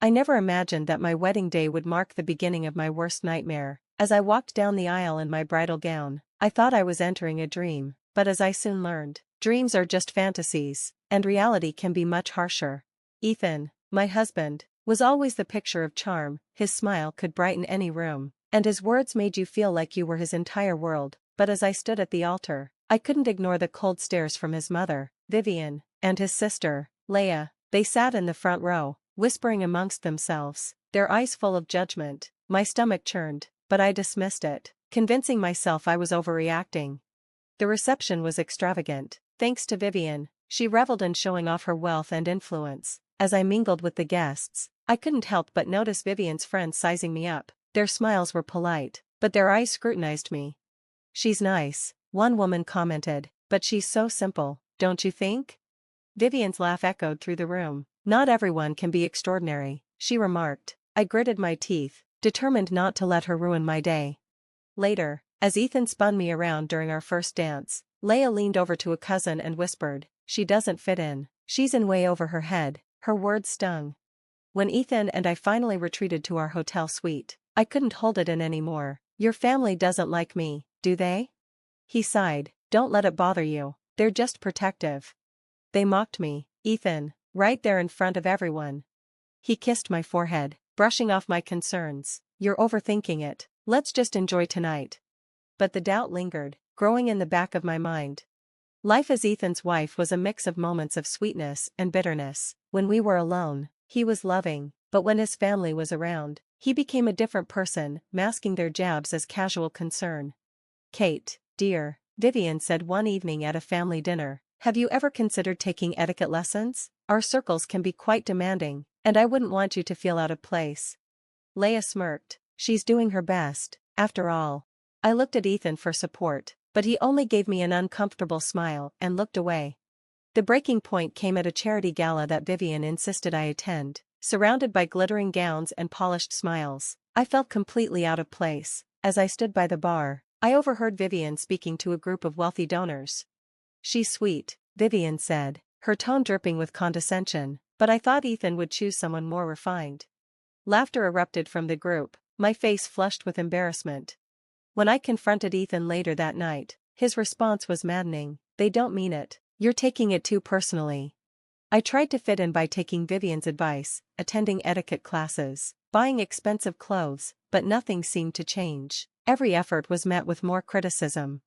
I never imagined that my wedding day would mark the beginning of my worst nightmare. As I walked down the aisle in my bridal gown, I thought I was entering a dream, but as I soon learned, dreams are just fantasies, and reality can be much harsher. Ethan, my husband, was always the picture of charm. His smile could brighten any room, and his words made you feel like you were his entire world. But as I stood at the altar, I couldn't ignore the cold stares from his mother, Vivian, and his sister, Leah. They sat in the front row, whispering amongst themselves, their eyes full of judgment. My stomach churned, but I dismissed it, convincing myself I was overreacting. The reception was extravagant. Thanks to Vivian, she reveled in showing off her wealth and influence. As I mingled with the guests, I couldn't help but notice Vivian's friends sizing me up. Their smiles were polite, but their eyes scrutinized me. "She's nice," one woman commented, "but she's so simple, don't you think?" Vivian's laugh echoed through the room. "Not everyone can be extraordinary," she remarked. I gritted my teeth, determined not to let her ruin my day. Later, as Ethan spun me around during our first dance, Leah leaned over to a cousin and whispered, "She doesn't fit in. She's in way over her head." Her words stung. When Ethan and I finally retreated to our hotel suite, I couldn't hold it in anymore. "Your family doesn't like me, do they?" He sighed. "Don't let it bother you. They're just protective." They mocked me, Ethan, right there in front of everyone. He kissed my forehead, brushing off my concerns. "You're overthinking it. Let's just enjoy tonight." But the doubt lingered, growing in the back of my mind. Life as Ethan's wife was a mix of moments of sweetness and bitterness. When we were alone, he was loving, but when his family was around, he became a different person, masking their jabs as casual concern. "Kate, dear," Vivian said one evening at a family dinner, "have you ever considered taking etiquette lessons? Our circles can be quite demanding, and I wouldn't want you to feel out of place." Leah smirked. "She's doing her best, after all." I looked at Ethan for support, but he only gave me an uncomfortable smile and looked away. The breaking point came at a charity gala that Vivian insisted I attend. Surrounded by glittering gowns and polished smiles, I felt completely out of place. As I stood by the bar, I overheard Vivian speaking to a group of wealthy donors. "She's sweet," Vivian said, her tone dripping with condescension, "but I thought Ethan would choose someone more refined." Laughter erupted from the group, my face flushed with embarrassment. When I confronted Ethan later that night, his response was maddening. "They don't mean it. You're taking it too personally." I tried to fit in by taking Vivian's advice, attending etiquette classes, buying expensive clothes, but nothing seemed to change. Every effort was met with more criticism.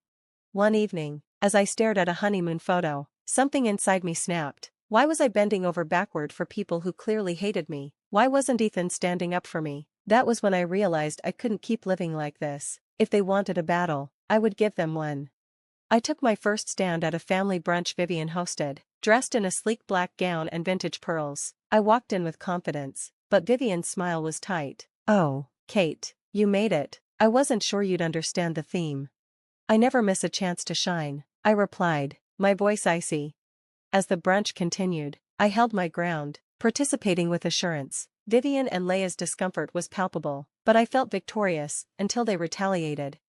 One evening, as I stared at a honeymoon photo, something inside me snapped. Why was I bending over backward for people who clearly hated me? Why wasn't Ethan standing up for me? That was when I realized I couldn't keep living like this. If they wanted a battle, I would give them one. I took my first stand at a family brunch Vivian hosted, dressed in a sleek black gown and vintage pearls. I walked in with confidence, but Vivian's smile was tight. "Oh, Kate, you made it. I wasn't sure you'd understand the theme." "I never miss a chance to shine," I replied, my voice icy. As the brunch continued, I held my ground, participating with assurance. Vivian and Leia's discomfort was palpable, but I felt victorious until they retaliated.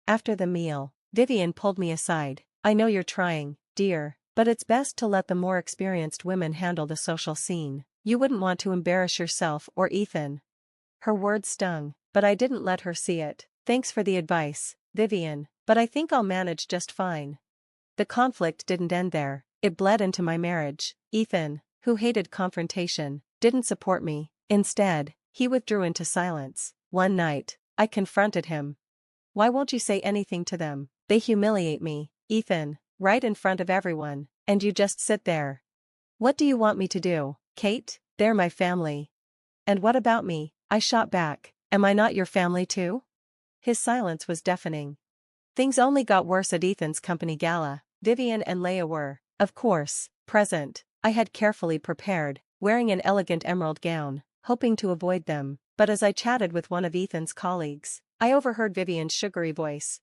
After the meal, Vivian pulled me aside. "I know you're trying, dear, but it's best to let the more experienced women handle the social scene. You wouldn't want to embarrass yourself or Ethan." Her words stung, but I didn't let her see it. "Thanks for the advice, Vivian, but I think I'll manage just fine." The conflict didn't end there. It bled into my marriage. Ethan, who hated confrontation, didn't support me. Instead, he withdrew into silence. One night, I confronted him. "Why won't you say anything to them? They humiliate me, Ethan, right in front of everyone, and you just sit there." "What do you want me to do, Kate? They're my family." "And what about me?" I shot back. "Am I not your family too?" His silence was deafening. Things only got worse at Ethan's company gala. Vivian and Leah were, of course, present. I had carefully prepared, wearing an elegant emerald gown, hoping to avoid them, but as I chatted with one of Ethan's colleagues, I overheard Vivian's sugary voice.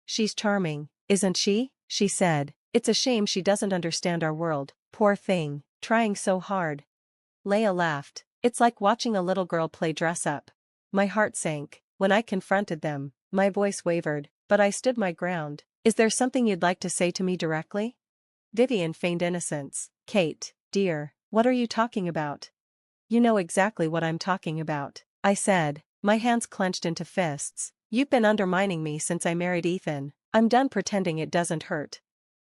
"She's charming, isn't she?" she said. "It's a shame she doesn't understand our world, poor thing, trying so hard." Leah laughed. "It's like watching a little girl play dress-up." My heart sank. When I confronted them, my voice wavered, but I stood my ground. "Is there something you'd like to say to me directly?" Vivian feigned innocence. "Kate, dear, what are you talking about?" You know exactly what I'm talking about, I said, my hands clenched into fists. You've been undermining me since I married Ethan. I'm done pretending it doesn't hurt.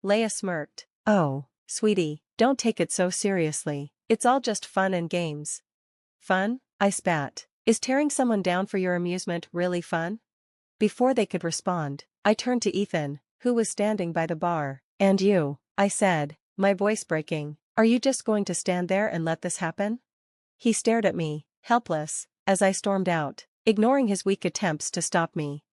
Leia smirked. Oh, sweetie, don't take it so seriously. It's all just fun and games. Fun? I spat. Is tearing someone down for your amusement really fun? Before they could respond, I turned to Ethan, who was standing by the bar. And you, I said, my voice breaking, are you just going to stand there and let this happen? He stared at me, helpless, as I stormed out, ignoring his weak attempts to stop me.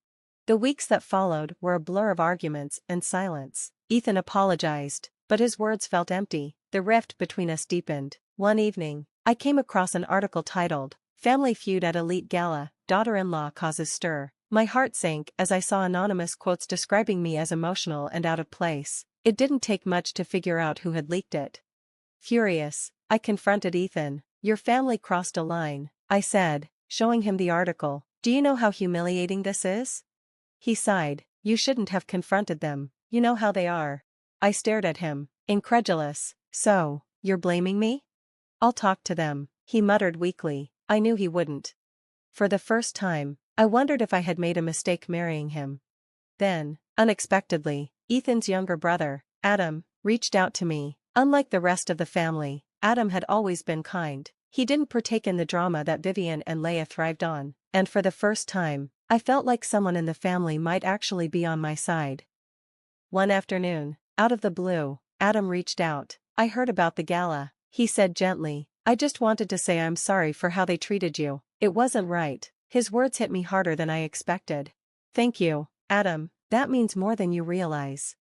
The weeks that followed were a blur of arguments and silence. Ethan apologized, but his words felt empty. The rift between us deepened. One evening, I came across an article titled, Family Feud at Elite Gala, Daughter-in-Law Causes Stir. My heart sank as I saw anonymous quotes describing me as emotional and out of place. It didn't take much to figure out who had leaked it. Furious, I confronted Ethan. Your family crossed a line, I said, showing him the article. Do you know how humiliating this is? He sighed. You shouldn't have confronted them. You know how they are. I stared at him, incredulous. So, you're blaming me? I'll talk to them, he muttered weakly. I knew he wouldn't. For the first time, I wondered if I had made a mistake marrying him. Then, unexpectedly, Ethan's younger brother, Adam, reached out to me. Unlike the rest of the family, Adam had always been kind. He didn't partake in the drama that Vivian and Leia thrived on, and for the first time, I felt like someone in the family might actually be on my side. One afternoon, out of the blue, Adam reached out. I heard about the gala, he said gently. I just wanted to say I'm sorry for how they treated you. It wasn't right. His words hit me harder than I expected. Thank you, Adam, that means more than you realize.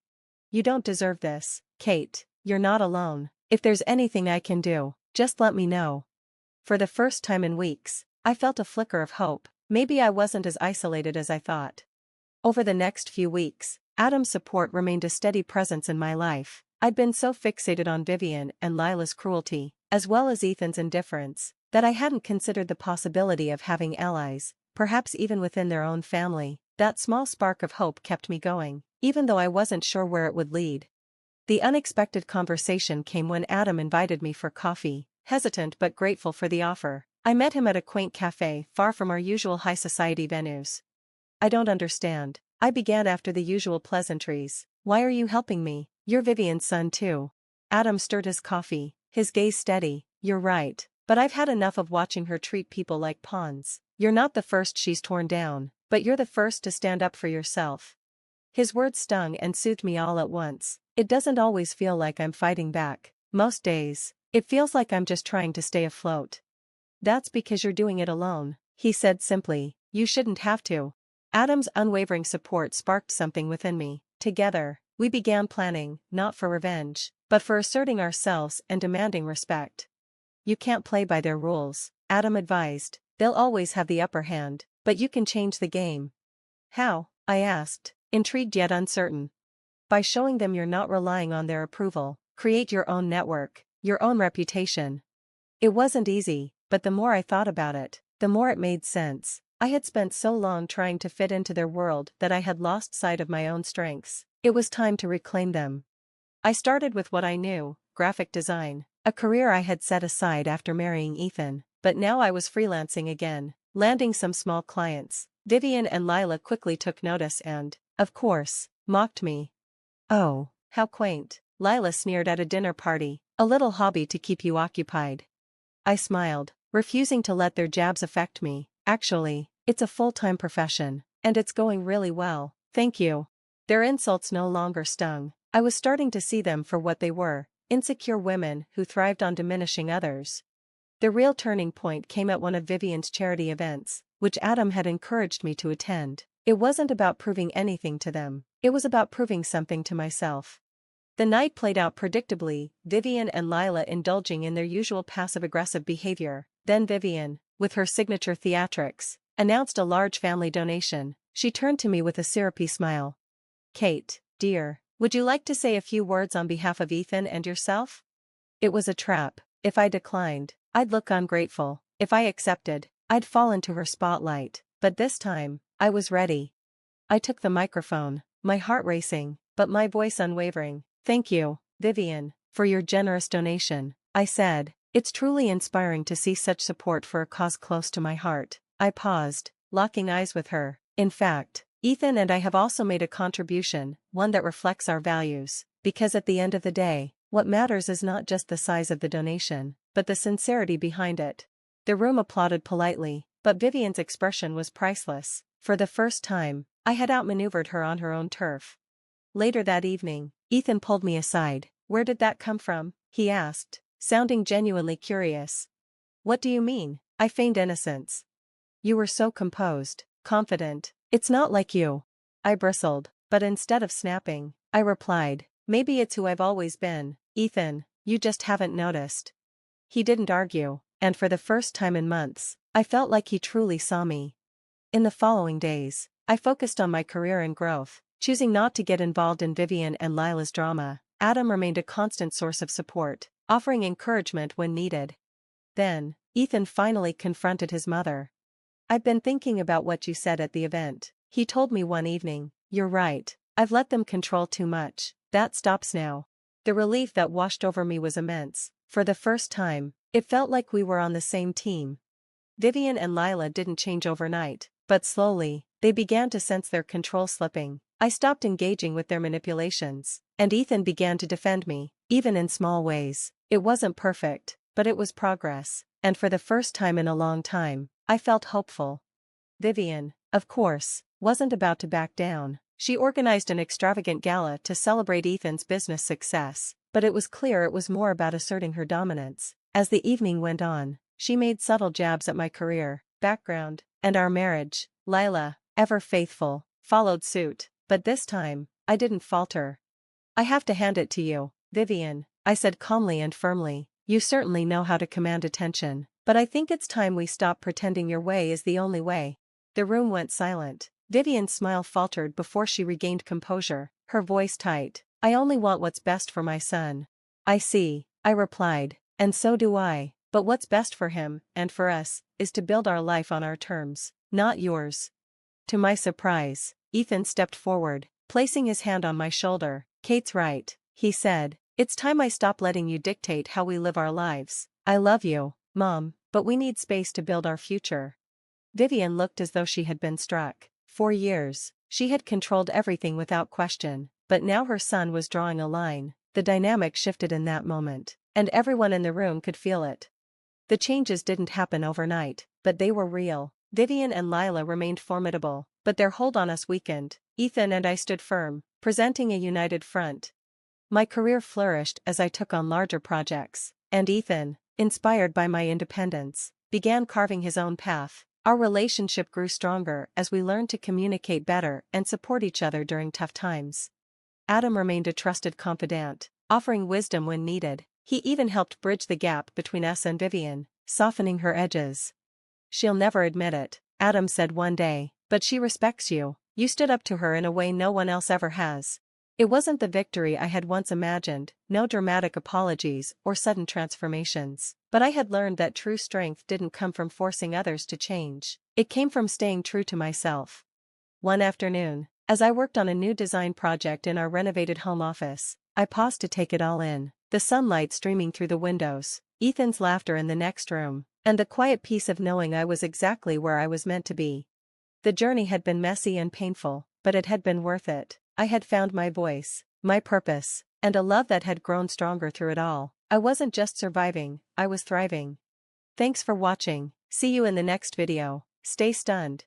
You don't deserve this, Kate. You're not alone. If there's anything I can do, just let me know. For the first time in weeks, I felt a flicker of hope. Maybe I wasn't as isolated as I thought. Over the next few weeks, Adam's support remained a steady presence in my life. I'd been so fixated on Vivian and Lila's cruelty, as well as Ethan's indifference, that I hadn't considered the possibility of having allies, perhaps even within their own family. That small spark of hope kept me going, even though I wasn't sure where it would lead. The unexpected conversation came when Adam invited me for coffee, hesitant but grateful for the offer. I met him at a quaint cafe far from our usual high society venues. I don't understand, I began after the usual pleasantries. Why are you helping me? You're Vivian's son too. Adam stirred his coffee, his gaze steady. You're right, but I've had enough of watching her treat people like pawns. You're not the first she's torn down, but you're the first to stand up for yourself. His words stung and soothed me all at once. It doesn't always feel like I'm fighting back. Most days, it feels like I'm just trying to stay afloat. That's because you're doing it alone, he said simply. You shouldn't have to. Adam's unwavering support sparked something within me. Together, we began planning, not for revenge, but for asserting ourselves and demanding respect. You can't play by their rules, Adam advised. They'll always have the upper hand, but you can change the game. How? I asked, intrigued yet uncertain. By showing them you're not relying on their approval. Create your own network, your own reputation. It wasn't easy, but the more I thought about it, the more it made sense. I had spent so long trying to fit into their world that I had lost sight of my own strengths. It was time to reclaim them. I started with what I knew, graphic design, a career I had set aside after marrying Ethan, but now I was freelancing again, landing some small clients. Vivian and Lila quickly took notice and, of course, mocked me. Oh, how quaint, Lila sneered at a dinner party, a little hobby to keep you occupied. I smiled, refusing to let their jabs affect me. Actually, it's a full-time profession, and it's going really well, thank you. Their insults no longer stung. I was starting to see them for what they were, insecure women who thrived on diminishing others. The real turning point came at one of Vivian's charity events, which Adam had encouraged me to attend. It wasn't about proving anything to them, it was about proving something to myself. The night played out predictably, Vivian and Lila indulging in their usual passive-aggressive behavior. Then Vivian, with her signature theatrics, announced a large family donation. She turned to me with a syrupy smile. Kate, dear, would you like to say a few words on behalf of Ethan and yourself? It was a trap. If I declined, I'd look ungrateful. If I accepted, I'd fall into her spotlight. But this time, I was ready. I took the microphone, my heart racing, but my voice unwavering. Thank you, Vivian, for your generous donation, I said. It's truly inspiring to see such support for a cause close to my heart. I paused, locking eyes with her. In fact, Ethan and I have also made a contribution, one that reflects our values, because at the end of the day, what matters is not just the size of the donation, but the sincerity behind it. The room applauded politely, but Vivian's expression was priceless. For the first time, I had outmaneuvered her on her own turf. Later that evening, Ethan pulled me aside. "Where did that come from?" he asked, sounding genuinely curious. "What do you mean?" I feigned innocence. "You were so composed, confident. It's not like you." I bristled, but instead of snapping, I replied, "Maybe it's who I've always been, Ethan, you just haven't noticed." He didn't argue, and for the first time in months, I felt like he truly saw me. In the following days, I focused on my career and growth, choosing not to get involved in Vivian and Lila's drama. Adam remained a constant source of support, offering encouragement when needed. Then, Ethan finally confronted his mother. "I've been thinking about what you said at the event," he told me one evening. "You're right, I've let them control too much. That stops now." The relief that washed over me was immense. For the first time, it felt like we were on the same team. Vivian and Lila didn't change overnight, but slowly, they began to sense their control slipping. I stopped engaging with their manipulations, and Ethan began to defend me, even in small ways. It wasn't perfect, but it was progress, and for the first time in a long time, I felt hopeful. Vivian, of course, wasn't about to back down. She organized an extravagant gala to celebrate Ethan's business success, but it was clear it was more about asserting her dominance. As the evening went on, she made subtle jabs at my career, background, and our marriage. Lila, ever faithful, followed suit, but this time, I didn't falter. "I have to hand it to you, Vivian," I said calmly and firmly. "You certainly know how to command attention, but I think it's time we stop pretending your way is the only way." The room went silent. Vivian's smile faltered before she regained composure, her voice tight. "I only want what's best for my son." "I see," I replied, "and so do I, but what's best for him, and for us, is to build our life on our terms, not yours." To my surprise, Ethan stepped forward, placing his hand on my shoulder. "Kate's right," he said. "It's time I stop letting you dictate how we live our lives. I love you, Mom, but we need space to build our future." Vivian looked as though she had been struck. For years, she had controlled everything without question, but now her son was drawing a line. The dynamic shifted in that moment, and everyone in the room could feel it. The changes didn't happen overnight, but they were real. Vivian and Lila remained formidable, but their hold on us weakened. Ethan and I stood firm, presenting a united front. My career flourished as I took on larger projects, and Ethan, inspired by my independence, began carving his own path. Our relationship grew stronger as we learned to communicate better and support each other during tough times. Adam remained a trusted confidant, offering wisdom when needed. He even helped bridge the gap between us and Vivian, softening her edges. "She'll never admit it," Adam said one day, "but she respects you. You stood up to her in a way no one else ever has." It wasn't the victory I had once imagined, no dramatic apologies or sudden transformations, but I had learned that true strength didn't come from forcing others to change. It came from staying true to myself. One afternoon, as I worked on a new design project in our renovated home office, I paused to take it all in. The sunlight streaming through the windows, Ethan's laughter in the next room, and the quiet peace of knowing I was exactly where I was meant to be. The journey had been messy and painful, but it had been worth it. I had found my voice, my purpose, and a love that had grown stronger through it all. I wasn't just surviving, I was thriving. Thanks for watching. See you in the next video. Stay stunned.